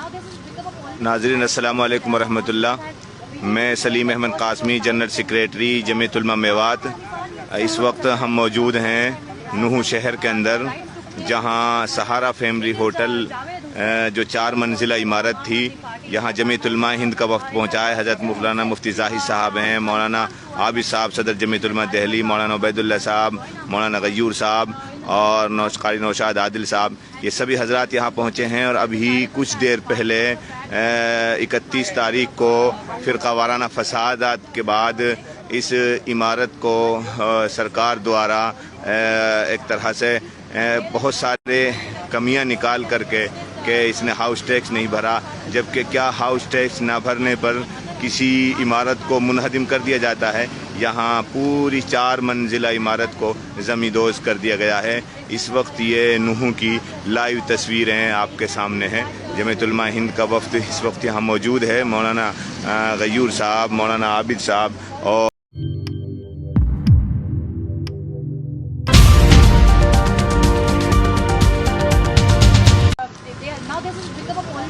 नाज़रीन अस्सलामु अलैकुम वरहमतुल्लाह। मैं सलीम अहमद कासमी, जनरल सेक्रेटरी जमीयत उलमा मेवात। इस वक्त हम मौजूद हैं नूह शहर के अंदर, जहां सहारा फैमिली होटल जो 4 मंजिला इमारत थी, यहाँ जमीयत उलमा हिंद का वक्त पहुँचा है। हज़रत मौलाना मुफ्ती ज़ाहिद साहब हैं, मौलाना आबिद साहब सदर जमीयत उलमा दिल्ली, मौलाना उबैदुल्लाह साहब, मौलाना गयूर साहब और क़ारी नौशाद आदिल साहब, ये सभी हजरात यहाँ पहुँचे हैं। और अभी कुछ देर पहले 31 तारीख को फ़िरका वाराना फसादात के बाद इस इमारत को सरकार द्वारा एक तरह से बहुत सारे कमियां निकाल करके कि इसने हाउस टैक्स नहीं भरा, जबकि क्या हाउस टैक्स ना भरने पर किसी इमारत को मुनहदिम कर दिया जाता है। यहाँ पूरी 4 मंजिला इमारत को ज़मींदोज़ कर दिया गया है। इस वक्त ये नूह की लाइव तस्वीरें आपके सामने हैं। जमीयत उलमा हिंद का वफ़द इस वक्त यहाँ मौजूद है। मौलाना गयूर साहब, मौलाना आबिद साहब और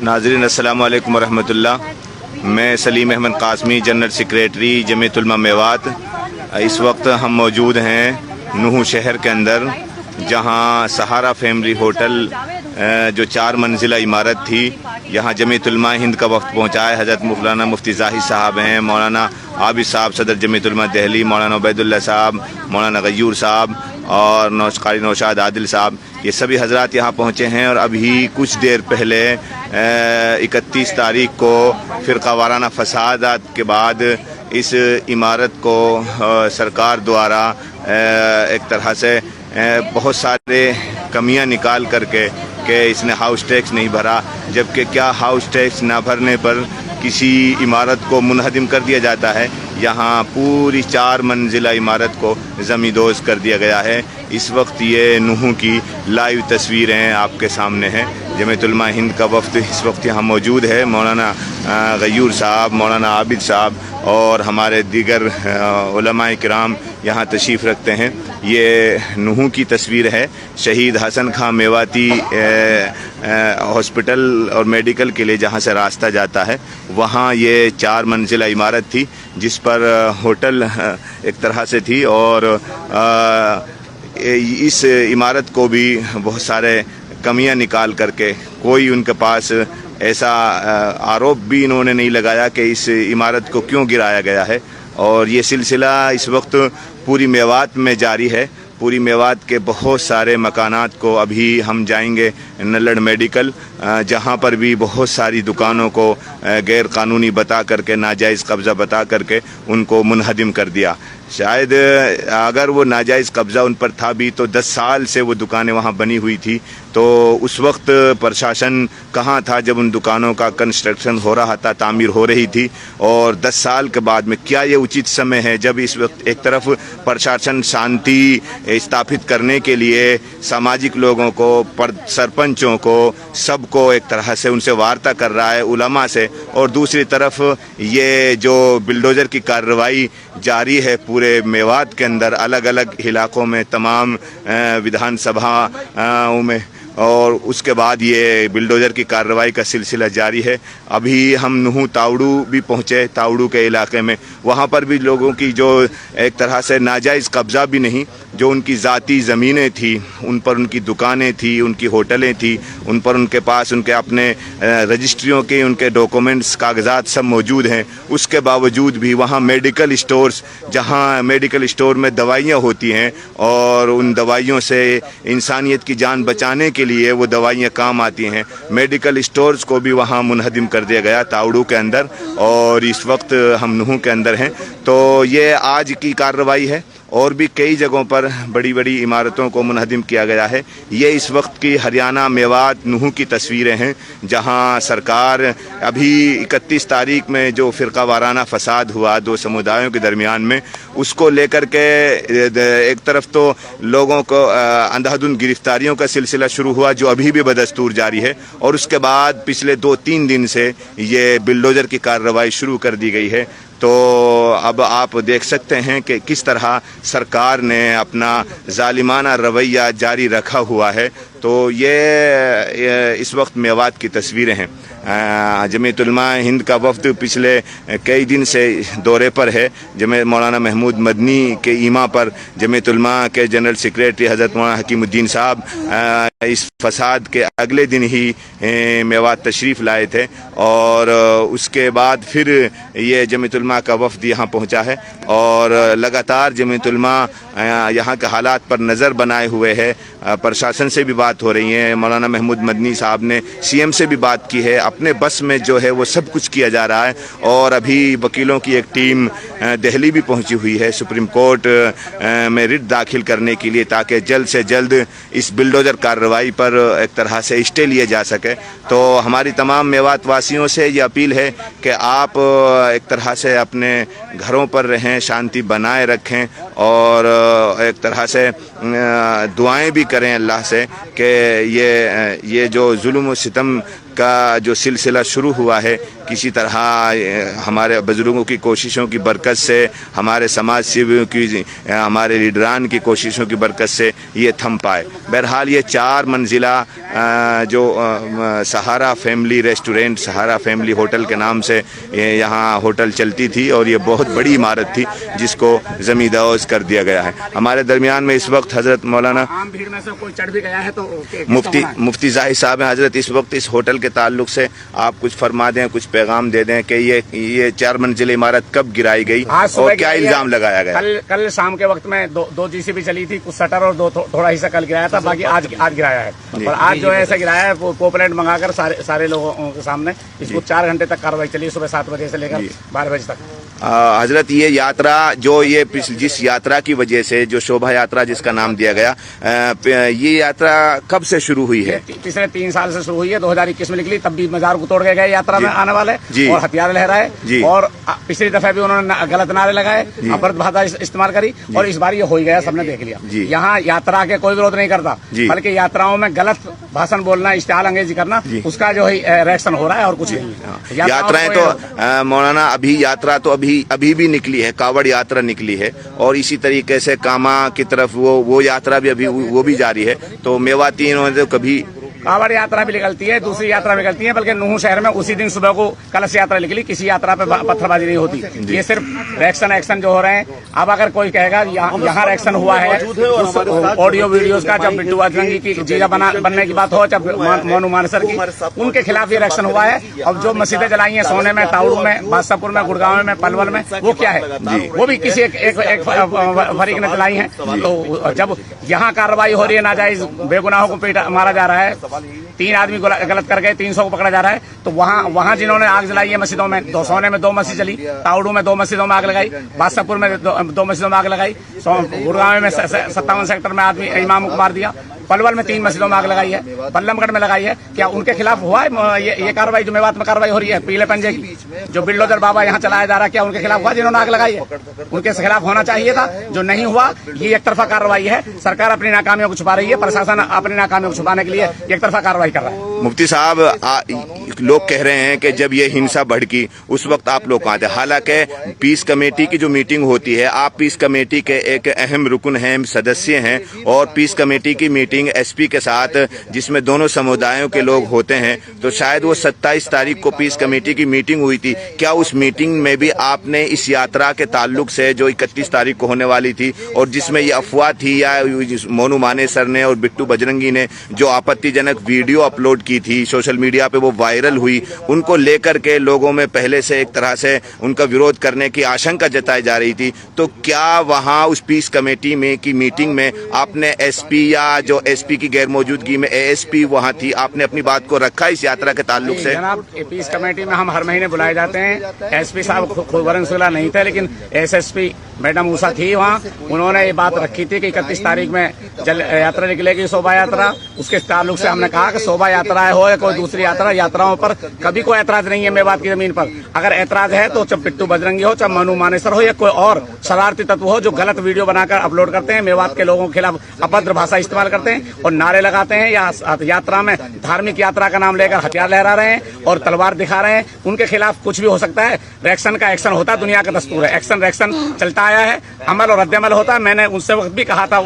नाज़रीन अस्सलामु अलैकुम वरहमतुल्लाह। मैं सलीम अहमद कासमी, जनरल सेक्रेटरी जमीयत उलमा मेवात। इस वक्त हम मौजूद हैं नूह शहर के अंदर, जहां सहारा फैमिली होटल जो 4 मंजिला इमारत थी, यहाँ जमीयत उलमा हिंद का वक्त पहुँचा है। हज़रत मौलाना मुफ्ती ज़ाहिद साहब हैं, मौलाना आबिद साहब सदर जमीयत उलमा दिल्ली, मौलाना उबैदुल्लाह साहब, मौलाना गयूर साहब और क़ारी नौशाद आदिल साहब, ये सभी हजरात यहाँ पहुँचे हैं। और अभी कुछ देर पहले 31 तारीख को फ़िरका वाराना फसादात के बाद इस इमारत को सरकार द्वारा एक तरह से बहुत सारे कमियां निकाल करके कि इसने हाउस टैक्स नहीं भरा, जबकि क्या हाउस टैक्स ना भरने पर किसी इमारत को मुनहदिम कर दिया जाता है। यहाँ पूरी 4 मंजिला इमारत को ज़मींदोज़ कर दिया गया है। इस वक्त ये नूह की लाइव तस्वीरें आपके सामने हैं। जमीयत उलमा हिंद का वफ़द इस वक्त यहाँ मौजूद है। मौलाना गयूर साहब, मौलाना आबिद साहब और हमारे दीगर उलमाए किराम यहाँ तशरीफ़ रखते हैं। ये नूह की तस्वीर है। शहीद हसन खां मेवाती हॉस्पिटल और मेडिकल के लिए जहाँ से रास्ता जाता है, वहाँ ये 4 मंजिला इमारत थी, जिस पर होटल एक तरह से थी। और इस इमारत को भी बहुत सारे कमियां निकाल करके, कोई उनके पास ऐसा आरोप भी इन्होंने नहीं लगाया कि इस इमारत को क्यों गिराया गया है। और ये सिलसिला इस वक्त पूरी मेवात में जारी है। पूरी मेवात के बहुत सारे मकानात को अभी हम जाएंगे नल्लड़ मेडिकल, जहाँ पर भी बहुत सारी दुकानों को गैर कानूनी बता करके, नाजायज़ कब्ज़ा बता करके उनको मुनहदिम कर दिया। शायद अगर वो नाजायज़ कब्ज़ा उन पर था भी तो 10 साल से वो दुकानें वहाँ बनी हुई थी, तो उस वक्त प्रशासन कहाँ था जब उन दुकानों का कंस्ट्रक्शन हो रहा था, तामीर हो रही थी। और 10 साल के बाद में क्या ये उचित समय है जब इस वक्त एक तरफ प्रशासन शांति स्थापित करने के लिए सामाजिक लोगों को, सरपंचों को, सबको एक तरह से उनसे वार्ता कर रहा है, उलमा से, और दूसरी तरफ ये जो बिल्डोज़र की कार्रवाई जारी है पूरे मेवात के अंदर, अलग अलग इलाकों में, तमाम विधानसभाओं में, और उसके बाद ये बिल्डोज़र की कार्रवाई का सिलसिला जारी है। अभी हम नूह तावड़ू भी पहुँचे, तावड़ू के इलाके में, वहाँ पर भी लोगों की जो एक तरह से नाजायज़ कब्ज़ा भी नहीं, जो उनकी ज़ाती ज़मीनें थी, उन पर उनकी दुकानें थी, उनकी होटलें थी, उन पर उनके पास उनके अपने रजिस्ट्रियों के उनके डॉक्यूमेंट्स, कागज़ात सब मौजूद हैं। उसके बावजूद भी वहाँ मेडिकल स्टोर्स, जहाँ मेडिकल स्टोर में दवाइयाँ होती हैं और उन दवाइयों से इंसानियत की जान बचाने के लिए वो दवाइयाँ काम आती हैं, मेडिकल स्टोर्स को भी वहाँ मुनहदिम कर दिया गया तावड़ू के अंदर। और इस वक्त हम नूह के अंदर हैं। तो ये आज की कार्रवाई है। और भी कई जगहों पर बड़ी बड़ी इमारतों को मुनहदिम किया गया है। ये इस वक्त की हरियाणा मेवात नूह की तस्वीरें हैं, जहां सरकार अभी 31 तारीख में जो फ़िरका वाराना फसाद हुआ 2 समुदायों के दरमियान में, उसको लेकर के एक तरफ तो लोगों को अंधाधुंध गिरफ्तारियों का सिलसिला शुरू हुआ, जो अभी भी बदस्तूर जारी है। और उसके बाद पिछले 2-3 दिन से ये बिल्डोज़र की कार्रवाई शुरू कर दी गई है। तो अब आप देख सकते हैं कि किस तरह सरकार ने अपना जालिमाना रवैया जारी रखा हुआ है। तो ये इस वक्त मेवात की तस्वीरें हैं। जमीयत उलमा हिंद का वफ्द पिछले कई दिन से दौरे पर है। जमीयत मौलाना महमूद मदनी के ईमा पर जमीयत उलमा के जनरल सेक्रेटरी हज़रत मौलाना हकीमुद्दीन साहब इस फसाद के अगले दिन ही मेवात तशरीफ़ लाए थे और उसके बाद फिर ये जमीयत उलमा का वफ्द यहाँ पहुँचा है और लगातार जमीयत उलमा यहाँ के हालात पर नज़र बनाए हुए है। प्रशासन से भी बात हो रही है। मौलाना महमूद मदनी साहब ने सीएम से भी बात की है। अपने बस में जो है वो सब कुछ किया जा रहा है और अभी वकीलों की एक टीम दिल्ली भी पहुंची हुई है सुप्रीम कोर्ट में रिट दाखिल करने के लिए, ताकि जल्द से जल्द इस बिल्डोजर कार्रवाई पर एक तरह से स्टे लिए जा सके। तो हमारी तमाम मेवात वासियों से ये अपील है कि आप एक तरह से अपने घरों पर रहें, शांति बनाए रखें और एक तरह से दुआएं भी करें अल्लाह से कि ये जो जुल्म व सितम का जो सिलसिला शुरू हुआ है किसी तरह हमारे बुजुर्गों की कोशिशों की बरकत से, हमारे समाज सेवियों की, हमारे लीडरान की कोशिशों की बरकत से ये थम पाए। बहरहाल ये 4 मंजिला जो सहारा फैमिली रेस्टोरेंट, सहारा फैमिली होटल के नाम से यहाँ होटल चलती थी और ये बहुत बड़ी इमारत थी जिसको ज़मींदोज़ कर दिया गया है। हमारे दरमियान में इस वक्त हज़रत मौलाना आम भीड़ में से कोई चढ़ भी गया है तो मुफ्ती जाहिद साहब हैं। हज़रत इस वक्त इस होटल के ताल्लुक से आप कुछ फरमा दें, कुछ पैगाम दे दें कि ये 4 मंजिल इमारत कब गिराई गई और क्या इल्जाम लगाया गया? कल शाम के वक्त में दो जीसीबी चली थी, कुछ शटर और थोड़ा हिस्सा कल गिराया था, बाकी आज गिराया है। और आज जो है ऐसा गिराया है पोपलेट मंगाकर सारे लोगों के सामने इसको 4 घंटे तक कार्रवाई चली, सुबह 7 बजे से लेकर 12 बजे तक। हजरत ये यात्रा जो ये जिस यात्रा की वजह से जो शोभा यात्रा जिसका नाम दिया गया, ये यात्रा कब से शुरू हुई है? पिछले 3 साल से शुरू हुई है। 2021 में निकली, तब भी मजार को तोड़ के गए यात्रा में आने वाले और हथियार लहराए और पिछली दफे भी उन्होंने गलत नारे लगाए, अपराध भाषा इस्तेमाल करी और इस बार ये हो ही गया, सबने देख लिया। यहाँ यात्रा के कोई विरोध नहीं करता, बल्कि यात्राओं में गलत भाषण बोलना, इश्तिहार अंगेजी करना, उसका जो है रिएक्शन हो रहा है और कुछ नहीं। यात्राएं तो मौलाना अभी यात्रा तो अभी भी निकली है, कावड़ यात्रा निकली है और इसी तरीके से कामा की तरफ वो यात्रा भी अभी वो भी जारी है। तो मेवाती इन्होंने तो कभी कावड़ यात्रा भी निकलती है, दूसरी यात्रा भी निकलती है, बल्कि नूह शहर में उसी दिन सुबह को कलश यात्रा निकली। किसी यात्रा पे पत्थरबाजी नहीं होती, ये सिर्फ एक्शन जो हो रहे हैं। अब अगर कोई कहेगा यहाँ एक्शन हुआ है, उस ऑडियो वीडियोस का, जब बिट्टू बजरंगी की जीजा बनने की बात हो, जब मोनू मानसर की, उनके खिलाफ ये एक्शन हुआ है। अब जो मस्जिदें जलाई हैं सोने में, ताउड़ू में, बादशाहपुर में, गुड़गांव में, पलवल में, वो क्या है? वो भी किसी एक फरीक ने जलाई है। तो जब यहाँ कार्रवाई हो रही है, नाजायज बेगुनाहों को मारा जा रहा है, 3 आदमी गलत कर गए, 300 को पकड़ा जा रहा है, तो वहाँ जिन्होंने आग जलाई है मस्जिदों में, सोने में 2 मस्जिद जली, ताउड़ू में 2 मस्जिदों में आग लगाई, बादशाहपुर में 2 मस्जिदों में आग लगाई, गुड़गांव में 57 सेक्टर में आदमी इमामों को मार दिया, पलवल में 3 मस्जिदों में आग लगाई है, बल्लमगढ़ में लगाई है। क्या उनके खिलाफ हुआ है ये कार्रवाई? जो मेवात में कार्रवाई हो रही है पीले पंजे की, जो बिल्डोजर बाबा यहाँ चलाया जा रहा है, क्या उनके खिलाफ हुआ जिन्होंने आग लगाई है? उनके खिलाफ होना चाहिए था, जो नहीं हुआ। ये एक तरफा कार्रवाई है, सरकार अपनी नाकामियों को छुपा रही है, प्रशासन अपनी नाकामियों को छुपाने के लिए एक तरफा कार्रवाई कर रहा है। मुफ्ती साहब, लोग कह रहे हैं कि जब ये हिंसा भड़की उस वक्त आप लोग कहाँ थे? हालांकि पीस कमेटी की जो मीटिंग होती है, आप पीस कमेटी के एक अहम रुकन हैं, सदस्य हैं और पीस कमेटी की मीटिंग एसपी के साथ जिसमें दोनों समुदायों के लोग होते हैं, तो शायद वो 27 तारीख को पीस कमेटी की मीटिंग हुई थी। क्या उस मीटिंग में भी आपने इस यात्रा के ताल्लुक से जो 31 तारीख को होने वाली थी और जिसमें ये अफवाह थी या मोनू मानेसर ने और बिट्टू बजरंगी ने जो आपत्तिजनक वीडियो अपलोड की थी सोशल मीडिया पे, वो वायरल हुई, उनको लेकर के लोगों में पहले से एक तरह से उनका विरोध करने की आशंका जताई जा रही थी, तो क्या वहां उस पीस कमेटी में की मीटिंग में आपने एसपी या जो एसपी की गैर मौजूदगी में एएसपी वहां थी, आपने अपनी बात को रखा इस यात्रा के ताल्लुक से? जनाब, पीस कमेटी में हम हर महीने बुलाए जाते हैं। एसपी साहब वरनसुला नहीं थे, लेकिन एसएसपी मैडम ऊषा थी वहाँ, उन्होंने ये बात रखी थी कि 31 तारीख में यात्रा निकलेगी, शोभा यात्रा। उसके ताल्लुक से हमने कहा कि शोभा यात्रा हो या कोई दूसरी यात्राओं पर कभी कोई ऐतराज नहीं है मेवात की जमीन पर। अगर ऐतराज है तो चाहे बिट्टू बजरंगी हो, चाहे मोनू मानेसर हो या कोई और शरारती तत्व हो जो गलत वीडियो बनाकर अपलोड करते हैं, मेवात के लोगों के खिलाफ अभद्र भाषा इस्तेमाल करते हैं और नारे लगाते हैं, या यात्रा में धार्मिक यात्रा का नाम लेकर हथियार लहरा रहे हैं और तलवार दिखा रहे हैं, उनके खिलाफ कुछ भी हो सकता है। रिएक्शन का एक्शन होता है, दुनिया का दस्तूर है, एक्शन रिएक्शन चलता आया है, अमल और रद्द अमल होता है। मैंने उनसे वक्त भी कहा था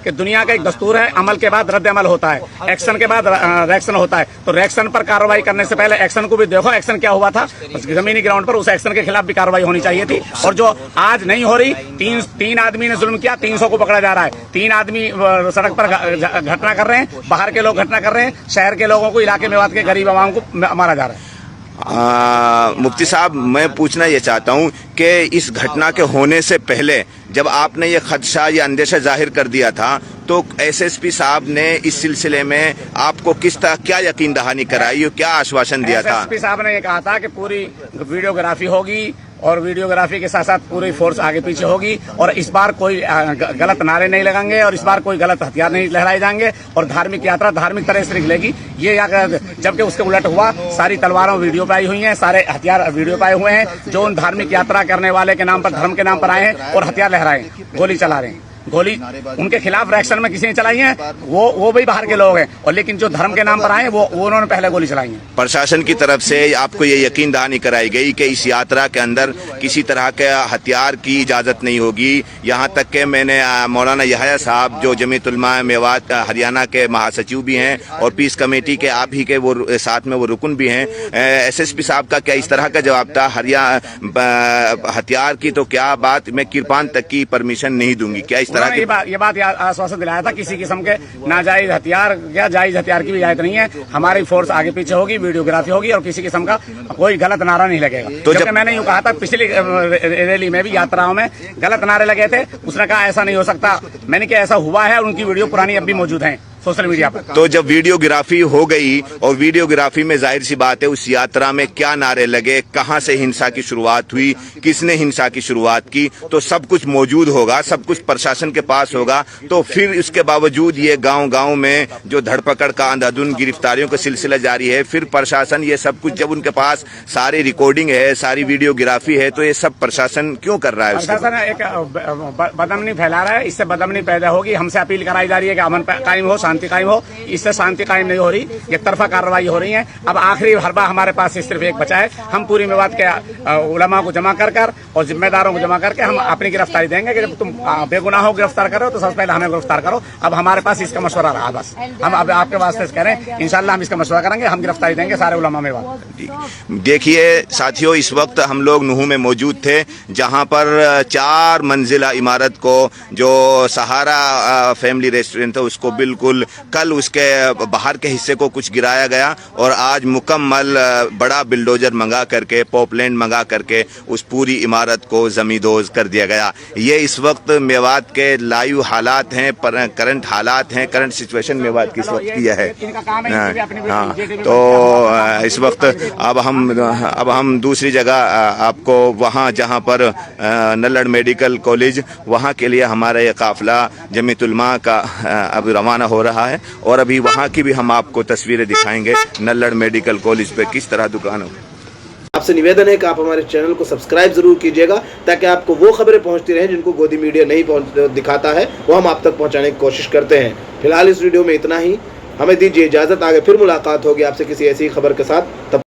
कि कि दुनिया का एक दस्तूर है, अमल के बाद रद्द अमल होता है, एक्शन के बाद रिएक्शन होता है। तो रिएक्शन पर कार्रवाई करने से पहले एक्शन को भी देखो, एक्शन क्या हुआ था जमीनी ग्राउंड पर, उस एक्शन के खिलाफ भी कार्रवाई होनी चाहिए थी। और जो आज नहीं हो रही, तीन आदमी ने जुल्म किया, 300 को पकड़ा जा रहा है, 3 आदमी सड़क पर घटना कर रहे हैं, बाहर के लोग घटना कर रहे हैं, शहर के लोगों को, इलाके मेवात के गरीब आवाम को मारा जा रहा है। मुफ्ती साहब, मैं पूछना ये चाहता हूँ कि इस घटना के होने से पहले जब आपने ये खदशा या अंदेशा जाहिर कर दिया था, तो एसएसपी साहब ने इस सिलसिले में आपको किस तरह क्या यकीन दहानी कराई और क्या आश्वासन दिया था? एसएसपी साहब ने ये कहा था कि पूरी वीडियोग्राफी होगी और वीडियोग्राफी के साथ साथ पूरी फोर्स आगे पीछे होगी, और इस बार कोई गलत नारे नहीं लगेंगे और इस बार कोई गलत हथियार नहीं लहराए जाएंगे और धार्मिक यात्रा धार्मिक तरह से निकलेगी। ये जबकि उसके उलट हुआ, सारी तलवारों वीडियो पे आई हुई हैं, सारे हथियार वीडियो पे आए हुए हैं, जो उन धार्मिक यात्रा करने वाले के नाम पर, धर्म के नाम पर आए हैं और हथियार लहराए, गोली चला रहे हैं। गोली उनके खिलाफ रिएक्शन में किसी ने चलाई है, वो भी बाहर के लोग हैं, और लेकिन जो धर्म के नाम पर आए वो उन्होंने पहले गोली चलाई है। प्रशासन की तरफ से आपको ये यकीन दहानी कराई गई कि इस यात्रा के अंदर किसी तरह के हथियार की इजाजत नहीं होगी। यहाँ तक कि मैंने मौलाना यहया साहब जो जमीयत उलमा मेवात हरियाणा के महासचिव भी हैं और पीस कमेटी के आप ही के वो साथ में वो रुकन भी हैं, एसएसपी साहब का क्या इस तरह का जवाब था? हथियार की तो क्या बात, मैं किरपान तक की परमिशन नहीं दूंगी, क्या इस ये बात आश्वासन दिलाया था, किसी किस्म के नाजायज हथियार या जायज हथियार की भी इजाजत नहीं है। हमारी फोर्स आगे पीछे होगी, वीडियोग्राफी होगी और किसी किस्म का कोई गलत नारा नहीं लगेगा। तो जब मैंने यूँ कहा था पिछली रैली में भी, यात्राओं में गलत नारे लगे थे, उसने कहा ऐसा नहीं हो सकता, मैंने कहा ऐसा हुआ है, और उनकी वीडियो पुरानी अब भी मौजूद है सोशल मीडिया पर। तो जब वीडियोग्राफी हो गई और वीडियोग्राफी में जाहिर सी बात है उस यात्रा में क्या नारे लगे, कहां से हिंसा की शुरुआत हुई, किसने हिंसा की शुरुआत की, तो सब कुछ मौजूद होगा, सब कुछ प्रशासन के पास होगा। तो फिर इसके बावजूद ये गांव-गांव में जो धरपकड़ का अंधाधुंध गिरफ्तारियों का सिलसिला जारी है, फिर प्रशासन ये सब कुछ, जब उनके पास सारी रिकॉर्डिंग है, सारी वीडियोग्राफी है, तो ये सब प्रशासन क्यों कर रहा है? प्रशासन एक बदअमनी फैला रहा है, इससे बदअमनी पैदा होगी। हमसे अपील कराई जा रही है कि अमन कायम हो, शांति कायम हो, इससे शांति कायम नहीं हो रही, एक तरफा कार्रवाई हो रही है। अब आखिरी हरबा हमारे पास सिर्फ एक बचा है, हम पूरी मेवात के उलमा को जमा कर और जिम्मेदारों को जमा करके हम अपनी गिरफ्तारी देंगे कि जब तुम बेगुनाहों को गिरफ्तार करो तो सबसे पहले हमें गिरफ्तार करो। अब हमारे पास इसका मशवरा रहा, बस हम अब आपके वास्ते कह रहे हैं, इंशाल्लाह हम इसका मशवरा करेंगे, हम गिरफ्तारी देंगे सारे उलमा मेवात। देखिए साथियों, इस वक्त हम लोग नूह में मौजूद थे, जहां पर 4 मंजिला इमारत को जो सहारा फैमिली रेस्टोरेंट था उसको बिल्कुल कल उसके बाहर के हिस्से को कुछ गिराया गया और आज मुकम्मल बड़ा बिल्डोजर मंगा करके, पॉपलैंड मंगा करके उस पूरी इमारत को जमींदोज कर दिया गया। ये इस वक्त मेवात के लाइव हालात हैं, करंट हालात हैं, करंट सिचुएशन मेवात की इस वक्त की है। हाँ, तो इस वक्त अब हम दूसरी जगह आपको वहाँ जहाँ पर नल्लड़ मेडिकल कॉलेज, वहाँ के लिए हमारा ये काफिला जमीयत उलमा का अब रवाना हो रहा है और अभी वहाँ की भी हम आपको तस्वीरें दिखाएंगे। नल्लड़ मेडिकल कॉलेज पे किस तरह दुकान हो। आपसे निवेदन है कि आप हमारे चैनल को सब्सक्राइब जरूर कीजिएगा ताकि आपको वो खबरें पहुंचती रहें जिनको गोदी मीडिया नहीं दिखाता है, वो हम आप तक पहुंचाने की कोशिश करते हैं। फिलहाल इस वीडियो में इतना ही, हमें दीजिए इजाज़त, आगे फिर मुलाकात होगी आपसे किसी ऐसी खबर के साथ। तब